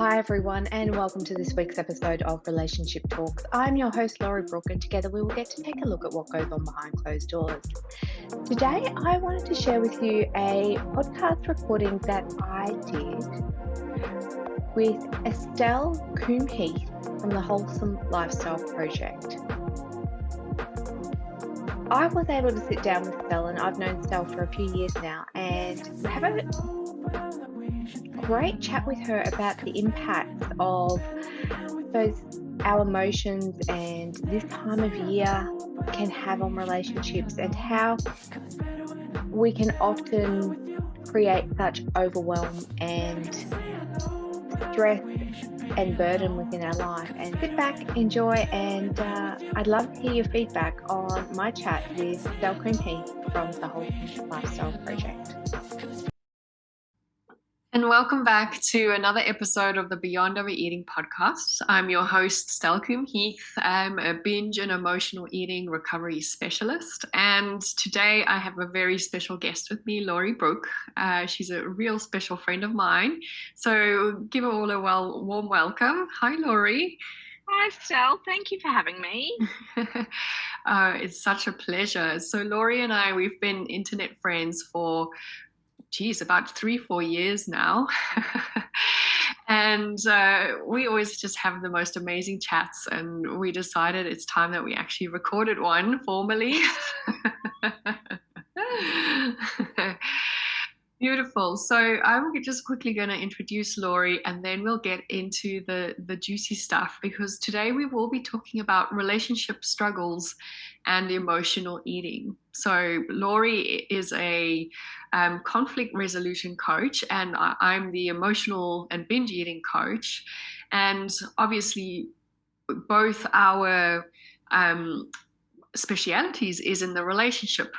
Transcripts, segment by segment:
Hi everyone, and welcome to this week's episode of Relationship Talks. I'm your host Laurie Brooke, and together we will get to take a look at what goes on behind closed doors. Today I wanted to share with you a podcast recording that I did with Stel Coombe-Heath from the Wholesome Lifestyle Project. I was able to sit down with Stel, and I've known Stel for a few years now, and have a great chat with her about the impacts of our emotions and this time of year can have on relationships, and how we can often create such overwhelm and stress and burden within our life. And sit back, enjoy, and I'd love to hear your feedback on my chat with Stel Coombe-Heath from the Wholesome Lifestyle Project. And welcome back to another episode of the Beyond Overeating podcast. I'm your host, Stel Coombe-Heath. I'm a binge and emotional eating recovery specialist. And today I have a very special guest with me, Laurie Brooke. She's a real special friend of mine. So give her all a warm welcome. Hi, Laurie. Hi, Stel. Thank you for having me. It's such a pleasure. So Laurie and I, we've been internet friends for about 3-4 years now. And we always just have the most amazing chats, and we decided it's time that we actually recorded one formally. Beautiful. So I'm just quickly going to introduce Laurie, and then we'll get into the juicy stuff, because today we will be talking about relationship struggles and emotional eating. So Laurie is a conflict resolution coach, and I'm the emotional and binge eating coach. And obviously both our specialities is in the relationship.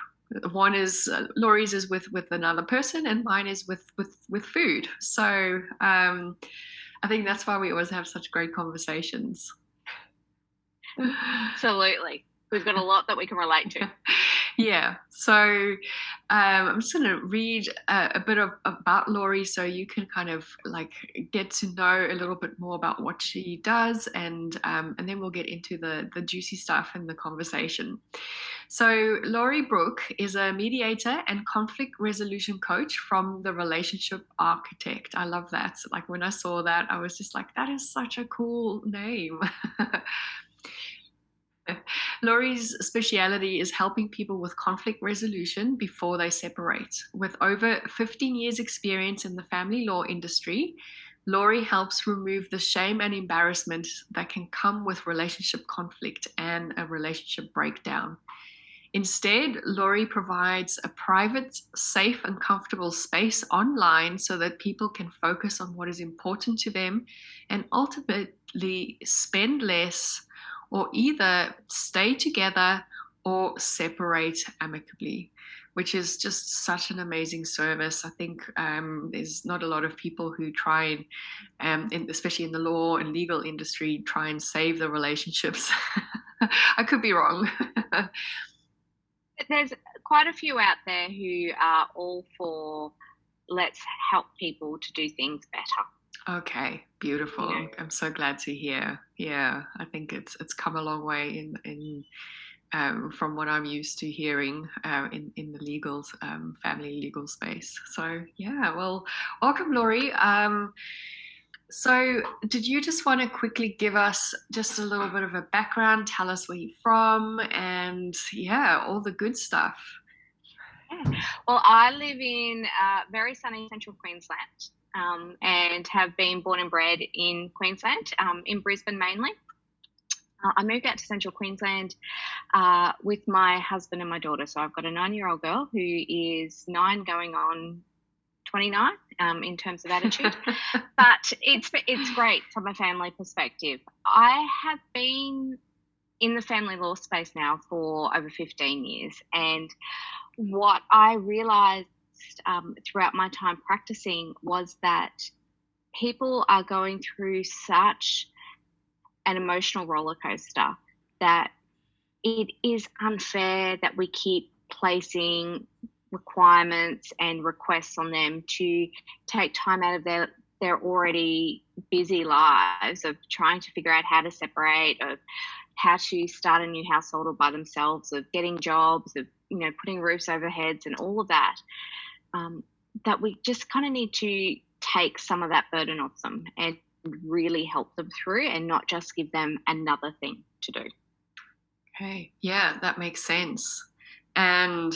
One is Laurie's is with another person, and mine is with food. So I think that's why we always have such great conversations. Absolutely. We've got a lot that we can relate to. Yeah. So I'm just going to read a bit about Laurie, so you can kind of like get to know a little bit more about what she does, and then we'll get into the juicy stuff in the conversation. So Laurie Brooke is a mediator and conflict resolution coach from the Relationship Architect. I love that. Like when I saw that, I was just like, that is such a cool name. Laurie's speciality is helping people with conflict resolution before they separate. With over 15 years experience in the family law industry, Laurie helps remove the shame and embarrassment that can come with relationship conflict and a relationship breakdown. Instead, Laurie provides a private, safe, and comfortable space online so that people can focus on what is important to them and ultimately spend less, or either stay together or separate amicably, which is just such an amazing service. I think there's not a lot of people who try and especially in the law and legal industry, try and save the relationships. I could be wrong. There's quite a few out there who are all for let's help people to do things better. Okay, beautiful. Yeah. I'm so glad to hear. Yeah, I think it's come a long way in from what I'm used to hearing in the legal family legal space. So yeah, well, welcome, Laurie. So did you just want to quickly give us just a little bit of a background, tell us where you're from, and yeah, all the good stuff? Yeah. Well, I live in very sunny central Queensland, and have been born and bred in Queensland, in Brisbane mainly. I moved out to central Queensland with my husband and my daughter. So I've got a 9-year-old girl who is 9 going on 29 in terms of attitude. But it's great from a family perspective. I have been in the family law space now for over 15 years. And what I realised throughout my time practicing was that people are going through such an emotional roller coaster that it is unfair that we keep placing requirements and requests on them to take time out of their their already busy lives of trying to figure out how to separate, of how to start a new household all by themselves, of getting jobs, of, you know, putting roofs over heads and all of that, that we just kind of need to take some of that burden off them and really help them through, and not just give them another thing to do. Okay, yeah, that makes sense. And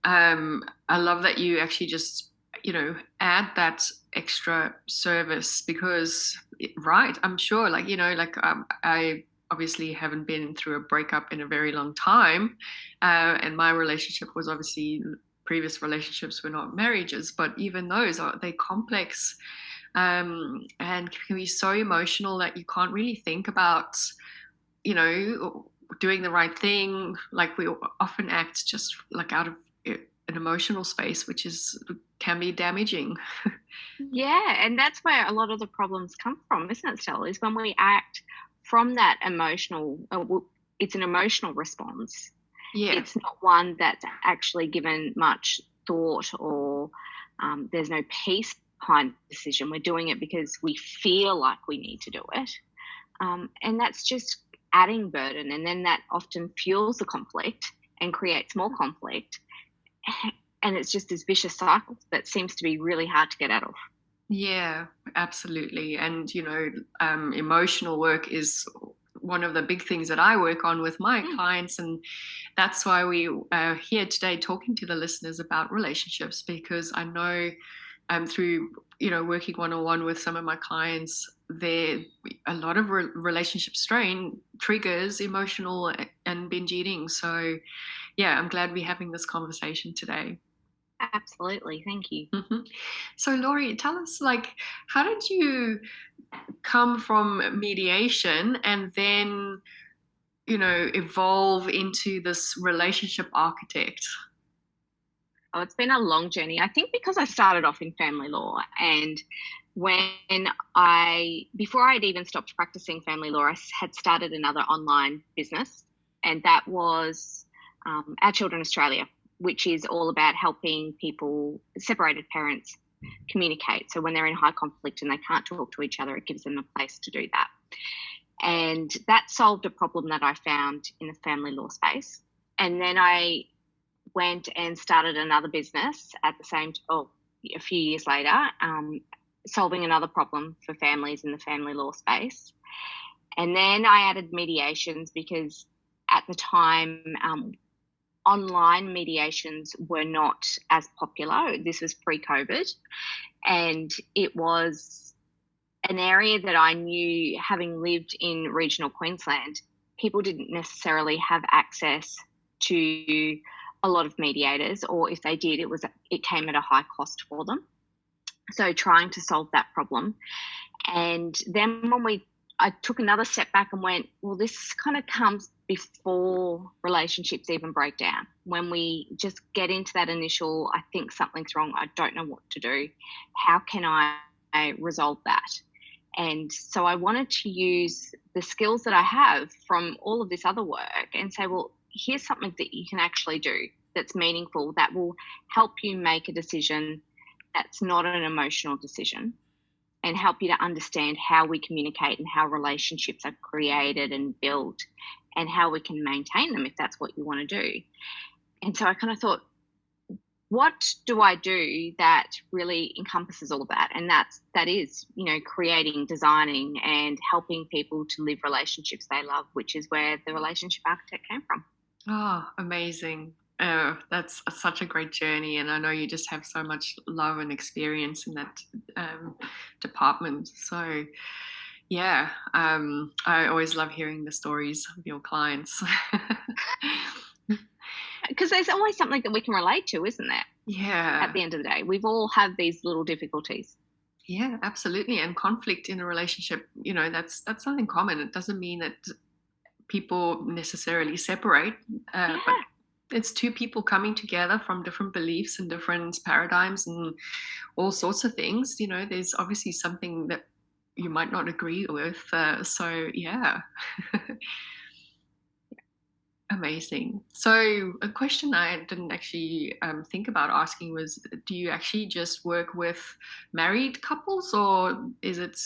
I love that you actually just, you know, add that extra service, because, right, I'm sure, like, you know, like I obviously haven't been through a breakup in a very long time, and my relationship was obviously, previous relationships were not marriages, but even those they're complex, and can be so emotional that you can't really think about, you know, doing the right thing. Like, we often act just like out of an emotional space, which can be damaging. Yeah, and that's where a lot of the problems come from, isn't it, Stel? Is when we act from that emotional, it's an emotional response. Yeah. It's not one that's actually given much thought, or there's no peace behind the decision. We're doing it because we feel like we need to do it. And that's just adding burden. And then that often fuels the conflict and creates more conflict. And it's just this vicious cycle that seems to be really hard to get out of. Yeah, absolutely. And, you know, emotional work is one of the big things that I work on with my clients. And that's why we are here today talking to the listeners about relationships, because I know through, you know, working one-on-one with some of my clients, a lot of relationship strain triggers emotional and binge eating. So yeah, I'm glad we're having this conversation today. Absolutely. Thank you. Mm-hmm. So Laurie, tell us, like, how did you come from mediation and then, you know, evolve into this relationship architect? Oh, it's been a long journey. I think because I started off in family law, and before I'd even stopped practicing family law, I had started another online business, and that was Our Children Australia, which is all about helping people, separated parents, communicate. So when they're in high conflict and they can't talk to each other, it gives them a place to do that. And that solved a problem that I found in the family law space. And then I went and started another business at the same time, a few years later, solving another problem for families in the family law space. And then I added mediations, because at the time, online mediations were not as popular. This was pre-COVID, and it was an area that I knew, having lived in regional Queensland, people didn't necessarily have access to a lot of mediators, or if they did, it came at a high cost for them. So trying to solve that problem. And then I took another step back and went, well, this kind of comes before relationships even break down. When we just get into that initial, I think something's wrong, I don't know what to do, how can I resolve that? And so I wanted to use the skills that I have from all of this other work and say, well, here's something that you can actually do that's meaningful, that will help you make a decision that's not an emotional decision, and help you to understand how we communicate and how relationships are created and built, and how we can maintain them if that's what you want to do. And so I kind of thought, what do I do that really encompasses all of that? And that is, you know, creating, designing, and helping people to live relationships they love, which is where the relationship architect came from. Oh, amazing. That's such a great journey. And I know you just have so much love and experience in that department. So yeah, I always love hearing the stories of your clients. Because there's always something that we can relate to, isn't there? Yeah. At the end of the day, we've all had these little difficulties. Yeah, absolutely. And conflict in a relationship, you know, that's something common. It doesn't mean that people necessarily separate, but it's two people coming together from different beliefs and different paradigms and all sorts of things. You know, there's obviously something that you might not agree with. So yeah. Amazing. So a question I didn't actually think about asking was, do you actually just work with married couples, or is it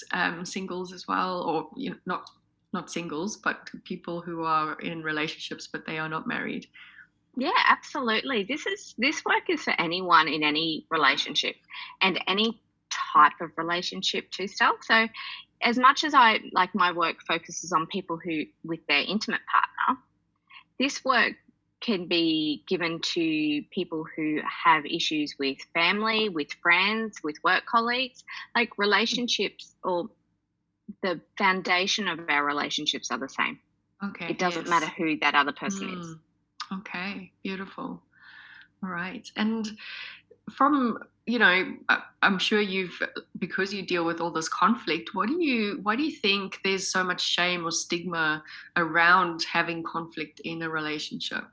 singles as well, or not singles, but people who are in relationships but they are not married? Yeah, absolutely. This work is for anyone in any relationship and any type of relationship too, Stel. So as much as I like my work focuses on people who with their intimate partner, this work can be given to people who have issues with family, with friends, with work colleagues. Like relationships or the foundation of our relationships are the same. Okay. It doesn't Yes. matter who that other person is. Okay. Beautiful. All right. And from, I'm sure because you deal with all this conflict, why do you think there's so much shame or stigma around having conflict in a relationship?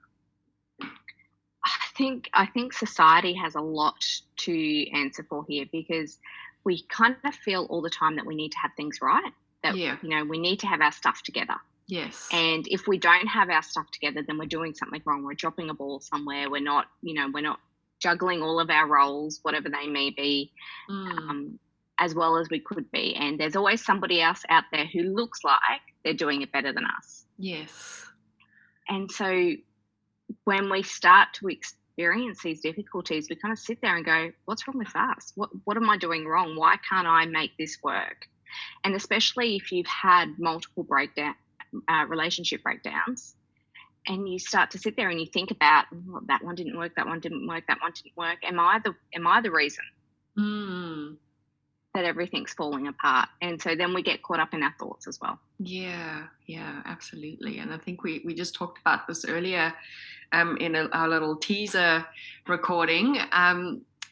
I think society has a lot to answer for here, because we kind of feel all the time that we need to have things right, that Yeah. we need to have our stuff together. Yes. And if we don't have our stuff together, then we're doing something wrong. We're dropping a ball somewhere. We're not juggling all of our roles, whatever they may be, as well as we could be. And there's always somebody else out there who looks like they're doing it better than us. Yes. And so when we start to experience these difficulties, we kind of sit there and go, what's wrong with us? What am I doing wrong? Why can't I make this work? And especially if you've had multiple relationship breakdowns, and you start to sit there and you think about, that one didn't work, that one didn't work, that one didn't work. Am I the reason that everything's falling apart? And so then we get caught up in our thoughts as well. Yeah, absolutely. And I think we just talked about this earlier in our little teaser recording.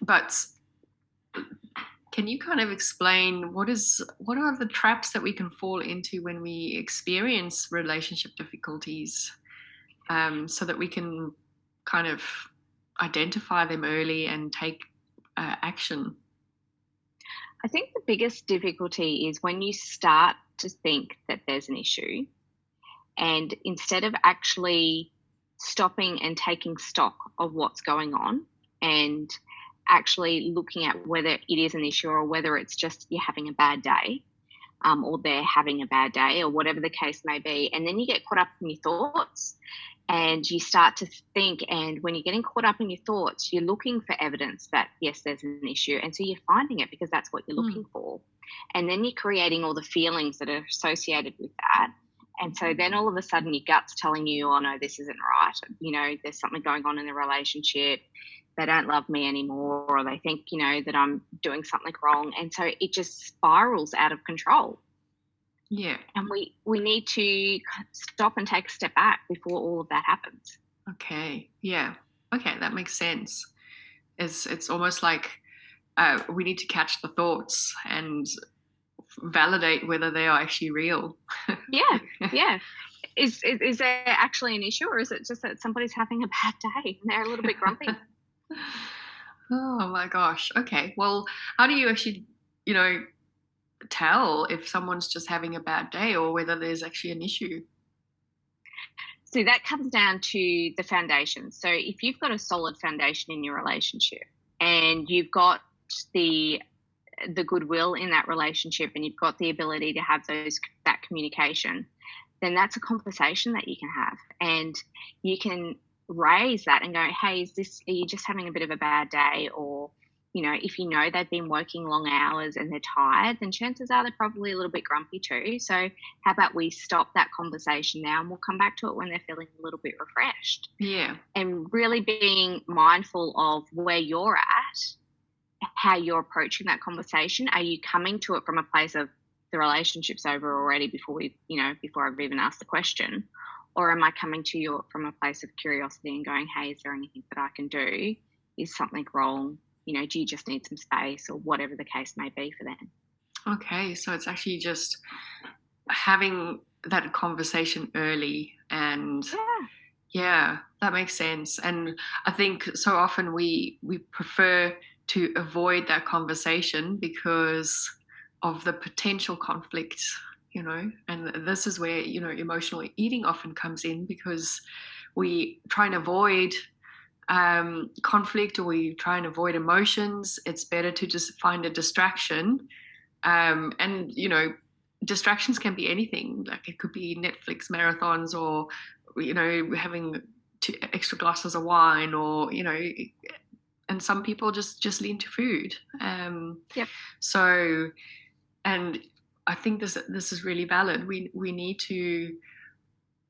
But can you kind of explain what are the traps that we can fall into when we experience relationship difficulties, so that we can kind of identify them early and take action? I think the biggest difficulty is when you start to think that there's an issue, and instead of actually stopping and taking stock of what's going on and actually looking at whether it is an issue or whether it's just you're having a bad day, or they're having a bad day, or whatever the case may be. And then you get caught up in your thoughts and you start to think. And when you're getting caught up in your thoughts, you're looking for evidence that, yes, there's an issue. And so you're finding it because that's what you're looking for. And then you're creating all the feelings that are associated with that. And so then all of a sudden your gut's telling you, oh, no, this isn't right. There's something going on in the relationship. They don't love me anymore, or they think, that I'm doing something wrong. And so it just spirals out of control. Yeah. And we need to stop and take a step back before all of that happens. Okay. Yeah. Okay. That makes sense. It's almost like we need to catch the thoughts and validate whether they are actually real. Yeah. Is there actually an issue, or is it just that somebody's having a bad day and they're a little bit grumpy? Oh my gosh. Okay. Well, how do you actually, tell if someone's just having a bad day or whether there's actually an issue? So that comes down to the foundation. So if you've got a solid foundation in your relationship and you've got the goodwill in that relationship and you've got the ability to have that communication, then that's a conversation that you can have, and you can raise that and go, hey, are you just having a bit of a bad day? Or, if they've been working long hours and they're tired, then chances are they're probably a little bit grumpy too. So how about we stop that conversation now and we'll come back to it when they're feeling a little bit refreshed. Yeah. And really being mindful of where you're at, how you're approaching that conversation. Are you coming to it from a place of the relationship's over already before I've even asked the question? Or am I coming to you from a place of curiosity and going, hey, is there anything that I can do? Is something wrong? Do you just need some space, or whatever the case may be for them? Okay, so it's actually just having that conversation early, and yeah, that makes sense. And I think so often we prefer to avoid that conversation because of the potential conflict, and this is where, emotional eating often comes in, because we try and avoid conflict, or we try and avoid emotions, it's better to just find a distraction. And, you know, distractions can be anything. Like it could be Netflix marathons, or, you know, having 2 extra glasses of wine, or, you know, and some people just lean to food. Yep. So, and I think this is really valid. We need to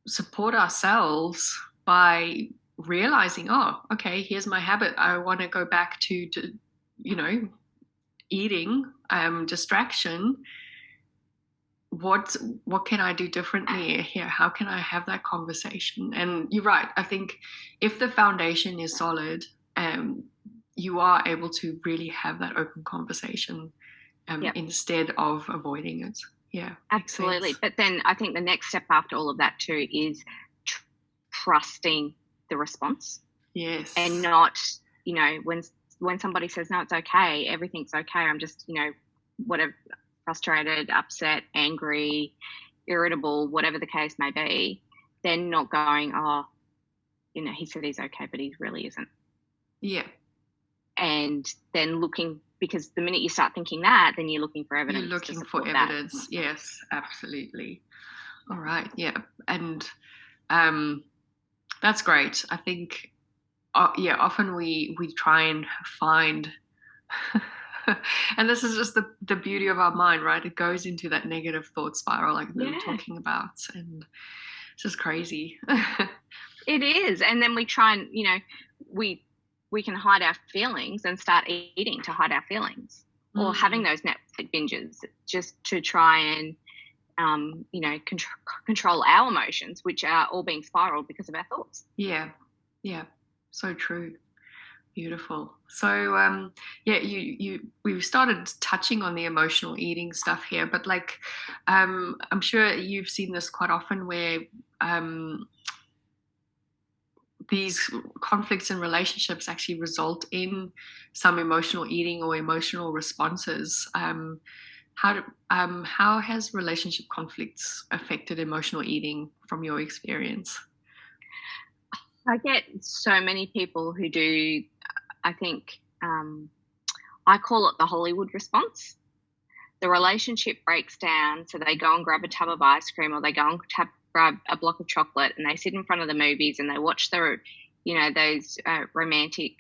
support ourselves by realizing, oh, okay, here's my habit. I want to go back to you know, eating, distraction. What can I do differently here? How can I have that conversation? And you're right. I think if the foundation is solid, you are able to really have that open conversation, Yep. instead of avoiding it. Yeah, absolutely. But then I think the next step after all of that too is trusting the response. Yes. And not, you know, when somebody says, no, it's okay, everything's okay, I'm just, you know, whatever, frustrated, upset, angry, irritable, whatever the case may be, then not going, oh, you know, he said he's okay, but he really isn't. Yeah. And then looking, because the minute you start thinking that, then you're looking for evidence. You're looking for evidence. Yes, absolutely. All right. Yeah. And that's great. I think, often we try and find, and this is just the beauty of our mind, right? It goes into that negative thought spiral, like we were talking about, and it's just crazy. It is. And then we try and, you know, we can hide our feelings and start eating to hide our feelings, or having those Netflix binges just to try and, you know, control our emotions, which are all being spiraled because of our thoughts. Yeah. Yeah. So true. Beautiful. So, we've started touching on the emotional eating stuff here, but like, I'm sure you've seen this quite often where, these conflicts in relationships actually result in some emotional eating or emotional responses. How has relationship conflicts affected emotional eating from your experience? I get so many people who do, I think, I call it the Hollywood response. The relationship breaks down, so they go and grab a tub of ice cream, or they go and grab a block of chocolate, and they sit in front of the movies and they watch those romantic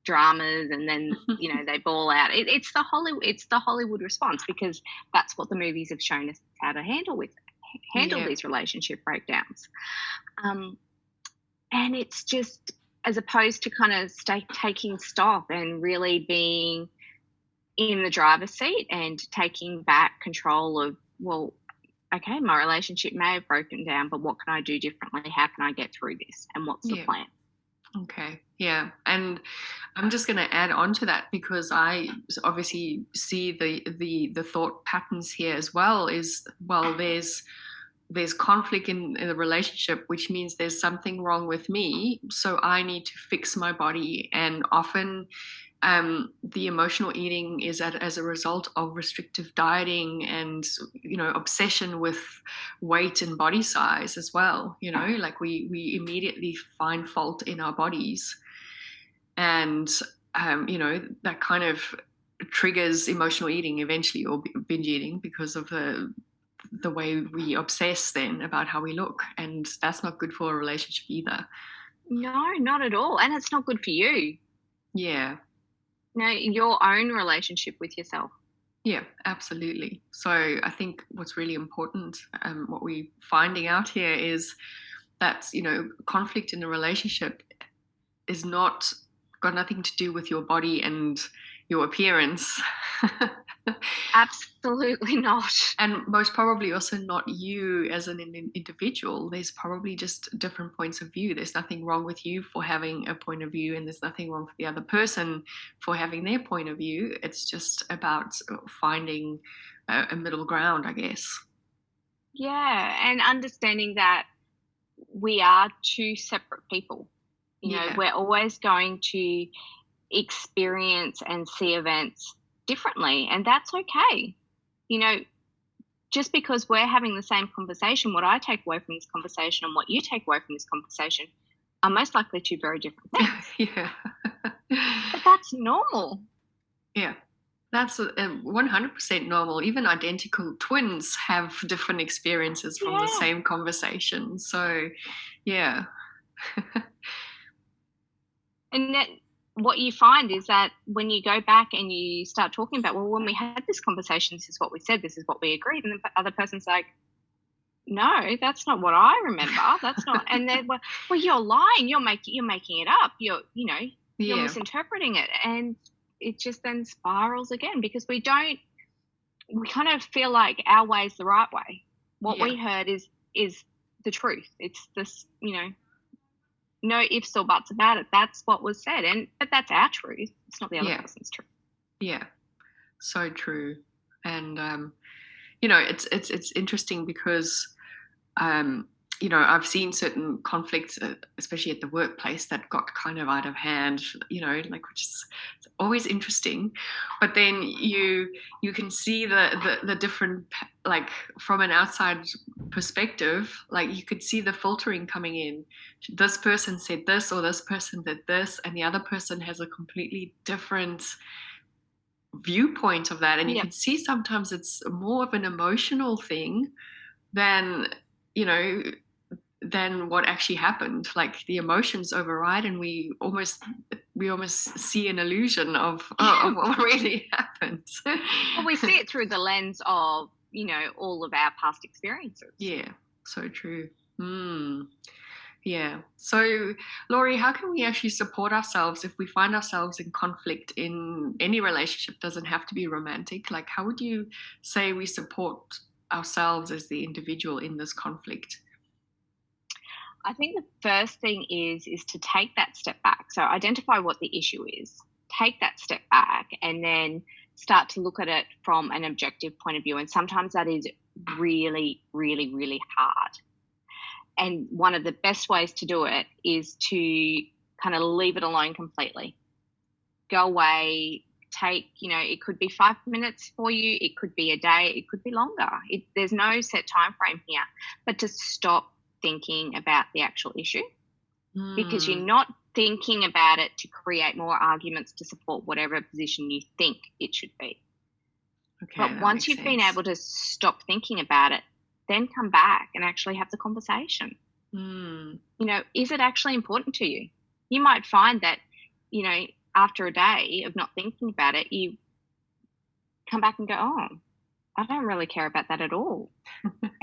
dramas, and then you know, they bawl out. It's the Hollywood response, because that's what the movies have shown us how to handle these relationship breakdowns. And it's just, as opposed to kind of taking stock and really being in the driver's seat and taking back control of, well, okay, my relationship may have broken down, but what can I do differently? How can I get through this? And what's the plan? Okay. Yeah. And I'm just going to add on to that, because I obviously see the thought patterns here as well. Is, well, there's conflict in the relationship, which means there's something wrong with me, so I need to fix my body. And often the emotional eating is as a result of restrictive dieting and, you know, obsession with weight and body size as well. You know, like we immediately find fault in our bodies, and you know, that kind of triggers emotional eating eventually, or binge eating, because of the way we obsess then about how we look, and that's not good for a relationship either. No, not at all. And it's not good for you. Yeah. You know, your own relationship with yourself. Yeah, absolutely. So I think what's really important, what we're finding out here, is that, you know, conflict in a relationship is got nothing to do with your body and your appearance. Absolutely not. And most probably also not you as an individual. There's probably just different points of view. There's nothing wrong with you for having a point of view, and there's nothing wrong for the other person for having their point of view. It's just about finding a middle ground, I guess. Yeah, and understanding that we are two separate people. You know, we're always going to experience and see events differently, and that's okay. You know, just because we're having the same conversation, what I take away from this conversation and what you take away from this conversation are most likely two very different things. Yeah. But that's normal. Yeah. That's 100% normal. Even identical twins have different experiences from the same conversation. So, yeah. And that, what you find is that when you go back and you start talking about, well, when we had this conversation, this is what we said, this is what we agreed, and the other person's like, no, that's not what I remember. That's not. And then, well, you're lying. You're making it up. You're misinterpreting it, and it just then spirals again because we kind of feel like our way is the right way. What we heard is the truth. It's this, no ifs or buts about it. That's what was said, but that's our truth. It's not the other person's truth. Yeah, so true. And it's interesting because I've seen certain conflicts, especially at the workplace, that got kind of out of hand. Which is always interesting. But then you can see the different, like from an outside perspective, like you could see the filtering coming in. This person said this, or this person did this, and the other person has a completely different viewpoint of that. And you can see sometimes it's more of an emotional thing than what actually happened. Like the emotions override, and we almost see an illusion of what really happened. Well, we see it through the lens of all of our past experiences. Yeah, so true. Yeah. So, Laurie, how can we actually support ourselves if we find ourselves in conflict in any relationship? Doesn't have to be romantic. Like, how would you say we support ourselves as the individual in this conflict? I think the first thing is to take that step back. So identify what the issue is, take that step back, and then start to look at it from an objective point of view. And sometimes that is really, really, really hard. And one of the best ways to do it is to kind of leave it alone completely. Go away, it could be 5 minutes for you, it could be a day, it could be longer. There's no set time frame here, but to stop thinking about the actual issue because you're not thinking about it to create more arguments to support whatever position you think it should be. Okay, but once you've been able to stop thinking about it, then come back and actually have the conversation. Is it actually important to you? You might find that, after a day of not thinking about it, you come back and go, oh, I don't really care about that at all.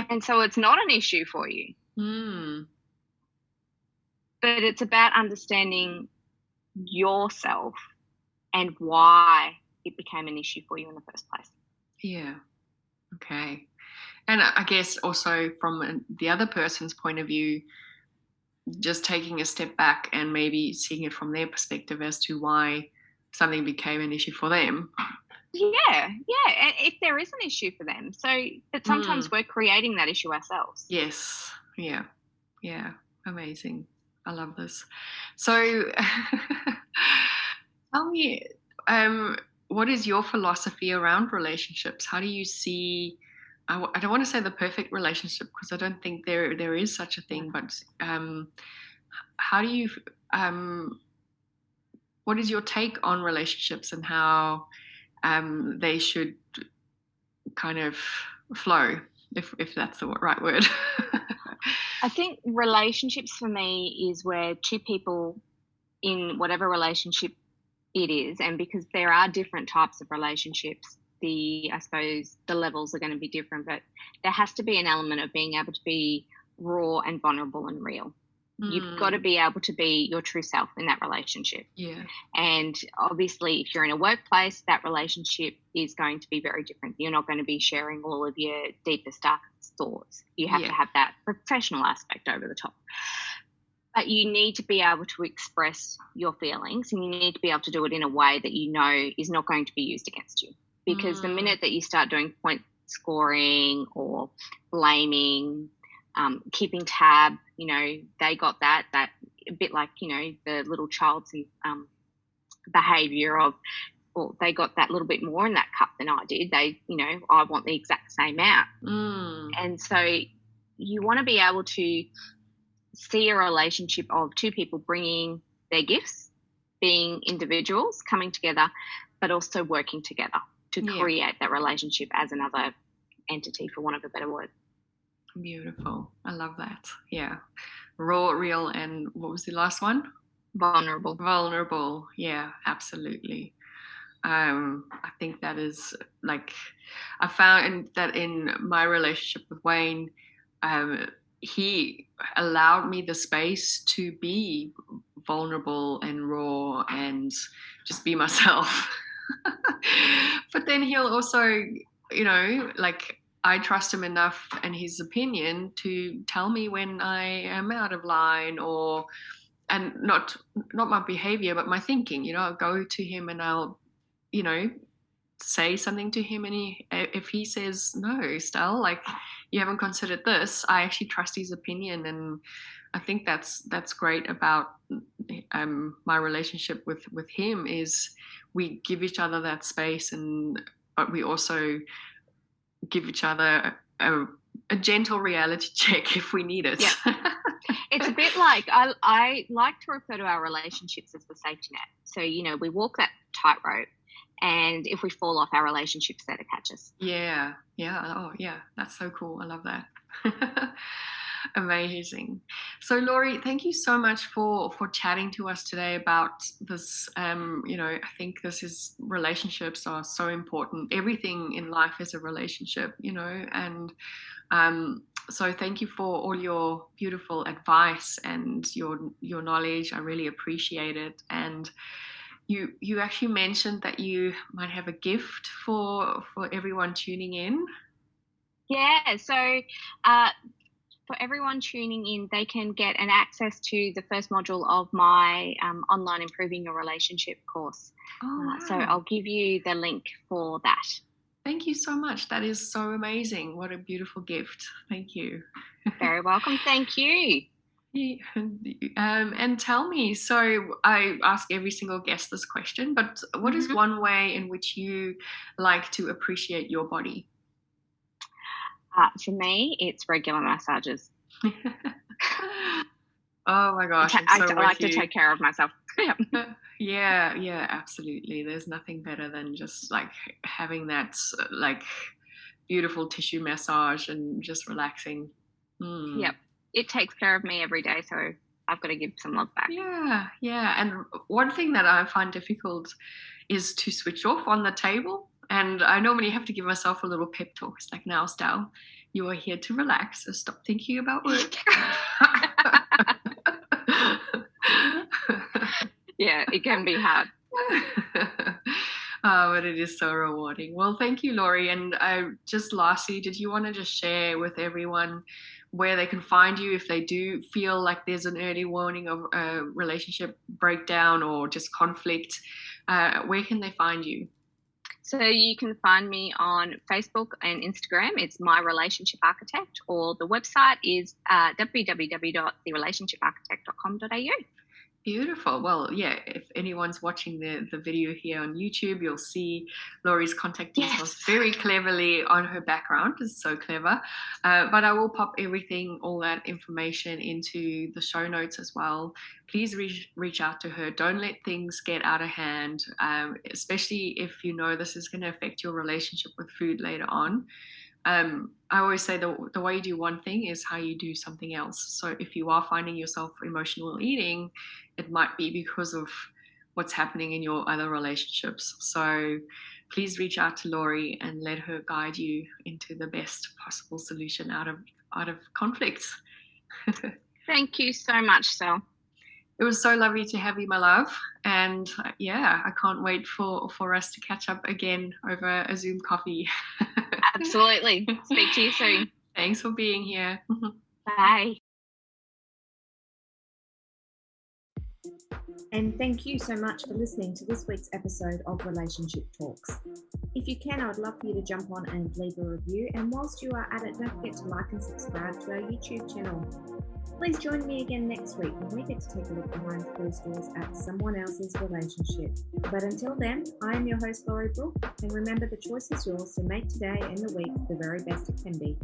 And so it's not an issue for you. But it's about understanding yourself and why it became an issue for you in the first place. Yeah. Okay. And I guess also from the other person's point of view, just taking a step back and maybe seeing it from their perspective as to why something became an issue for them. Yeah. If there is an issue for them. But sometimes we're creating that issue ourselves. Yes. Yeah. Amazing. I love this. So tell me, what is your philosophy around relationships? How do you see, I don't want to say the perfect relationship because I don't think there is such a thing, but how do you, what is your take on relationships and how they should kind of flow, if that's the right word? I think relationships for me is where two people in whatever relationship it is, and because there are different types of relationships, I suppose the levels are going to be different, but there has to be an element of being able to be raw and vulnerable and real. You've got to be able to be your true self in that relationship. Yeah. And obviously, if you're in a workplace, that relationship is going to be very different. You're not going to be sharing all of your deepest, darkest thoughts. You have to have that professional aspect over the top. But you need to be able to express your feelings, and you need to be able to do it in a way that you know is not going to be used against you. Because the minute that you start doing point scoring or blaming, keeping tab, they got that a bit like, the little child's behavior of well, they got that little bit more in that cup than I did. They, I want the exact same amount. And so you want to be able to see a relationship of two people bringing their gifts, being individuals, coming together, but also working together to create that relationship as another entity, for want of a better word. Beautiful. I love that. Yeah. Raw, real, and what was the last one? Vulnerable. Yeah, absolutely. I think that is like, I found that in my relationship with Wayne, he allowed me the space to be vulnerable and raw and just be myself. But then he'll also, like, I trust him enough and his opinion to tell me when I am out of line, and not my behavior, but my thinking. I'll go to him and I'll, say something to him, and if he says, no, Stel, like, you haven't considered this, I actually trust his opinion. And I think that's great about my relationship with him, is we give each other that space, but we also give each other a gentle reality check if we need it. Yeah. It's a bit like, I like to refer to our relationships as the safety net. So, we walk that tightrope, and if we fall off, our relationship's there to catch us. Yeah. Oh, yeah. That's so cool. I love that. Amazing. So, Laurie, thank you so much for chatting to us today about this. I think relationships are so important. Everything in life is a relationship, and so thank you for all your beautiful advice and your knowledge. I really appreciate it. And you actually mentioned that you might have a gift for everyone tuning in. Yeah, so for everyone tuning in, they can get an access to the first module of my online Improving Your Relationship course. Oh, wow. So I'll give you the link for that. Thank you so much. That is so amazing. What a beautiful gift. Thank you. Very welcome. Thank you. And tell me, so I ask every single guest this question, but what is one way in which you like to appreciate your body? For me, it's regular massages. Oh my gosh, I like to take care of myself. Yeah, absolutely. There's nothing better than just like having that like beautiful tissue massage and just relaxing. Yep. It takes care of me every day, so I've got to give some love back. Yeah. And one thing that I find difficult is to switch off on the table. And I normally have to give myself a little pep talk. It's like, now, Stel, you are here to relax, so stop thinking about work. Yeah, it can be hard. Oh, but it is so rewarding. Well, thank you, Laurie. And just lastly, did you want to just share with everyone where they can find you if they do feel like there's an early warning of a relationship breakdown or just conflict? Where can they find you? So you can find me on Facebook and Instagram. It's My Relationship Architect, or the website is www.therelationshiparchitect.com.au. Beautiful. Well, yeah, if anyone's watching the video here on YouTube, you'll see Laurie's contact details very cleverly on her background. It's so clever. But I will pop all that information into the show notes as well. Please reach out to her. Don't let things get out of hand, especially if you know this is going to affect your relationship with food later on. I always say the way you do one thing is how you do something else. So if you are finding yourself emotional eating, it might be because of what's happening in your other relationships. So please reach out to Laurie and let her guide you into the best possible solution out of conflicts. Thank you so much, Stel. It was so lovely to have you, my love. And yeah, I can't wait for us to catch up again over a Zoom coffee. Absolutely. Speak to you soon. Thanks for being here. Bye. And thank you so much for listening to this week's episode of Relationship Talks. If you can, I would love for you to jump on and leave a review. And whilst you are at it, don't forget to like and subscribe to our YouTube channel. Please join me again next week when we get to take a look behind closed doors at someone else's relationship. But until then, I am your host, Laurie Brooke, and remember the choice is yours, so make today and the week the very best it can be.